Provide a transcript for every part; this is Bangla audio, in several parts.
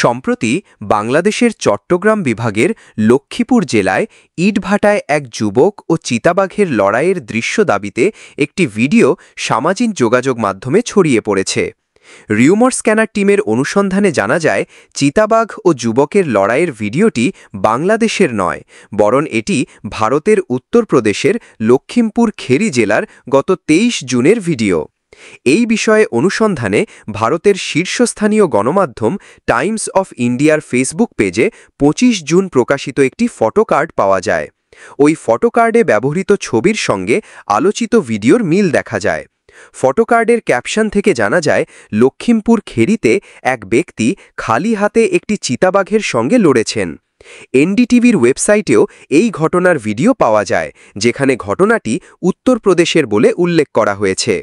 সম্প্রতি বাংলাদেশের চট্টগ্রাম বিভাগের লক্ষ্মীপুর জেলায় ইটভাটায় এক যুবক ও চিতাবাঘের লড়াইয়ের দৃশ্য দাবিতে একটি ভিডিও সামাজিক যোগাযোগ মাধ্যমে ছড়িয়ে পড়েছে। রিউমার স্ক্যানার টিমের অনুসন্ধানে জানা যায়, চিতাবাঘ ও যুবকের লড়াইয়ের ভিডিওটি বাংলাদেশের নয়, বরং এটি ভারতের উত্তরপ্রদেশের লখিমপুর খেরি জেলার গত ২৩ জুনের ভিডিও। এই বিষয়ে অনুসন্ধানে ভারতের শীর্ষস্থানীয় গণমাধ্যম টাইমস অফ ইন্ডিয়ার ফেসবুক পেজে ২৫ জুন প্রকাশিত একটি ফটোকার্ড পাওয়া যায়। ওই ফটোকার্ডে ব্যবহৃত ছবির সঙ্গে আলোচিত ভিডিওর মিল দেখা যায়। ফটোকার্ডের ক্যাপশন থেকে জানা যায়, লখিমপুর খেরিতে এক ব্যক্তি খালি হাতে একটি চিতাবাঘের সঙ্গে লড়েছেন। এনডিটিভির ওয়েবসাইটেও এই ঘটনার ভিডিও পাওয়া যায়, যেখানে ঘটনাটি উত্তরপ্রদেশের বলে উল্লেখ করা হয়েছে।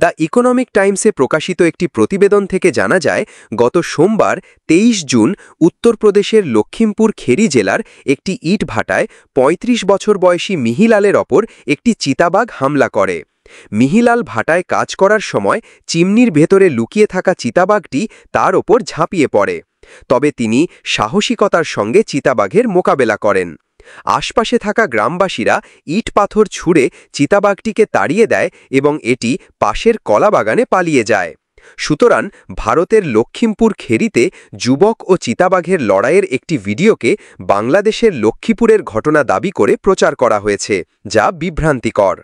দ্য ইকোনমিক টাইমসে প্রকাশিত একটি প্রতিবেদন থেকে জানা যায়, গত সোমবার ২৩ জুন উত্তরপ্রদেশের লখিমপুর খেরি জেলার একটি ইটভাটায় ৩৫ বছর বয়সী মিহিলালের ওপর একটি চিতাবাঘ হামলা করে। মিহিলাল ভাটায় কাজ করার সময় চিমনির ভেতরে লুকিয়ে থাকা চিতাবাঘটি তার ওপর ঝাঁপিয়ে পড়ে। তবে তিনি সাহসিকতার সঙ্গে চিতাবাঘের মোকাবেলা করেন। আশপাশে থাকা গ্রামবাসীরা ইট পাথর ছুঁড়ে চিতাবাঘটিকে তাড়িয়ে দেয় এবং এটি পাশের কলাবাগানে পালিয়ে যায়। সুতরাং ভারতের লখিমপুর খেরিতে যুবক ও চিতাবাঘের লড়াইয়ের একটি ভিডিওকে বাংলাদেশের লক্ষ্মীপুরের ঘটনা দাবি করে প্রচার করা হয়েছে, যা বিভ্রান্তিকর।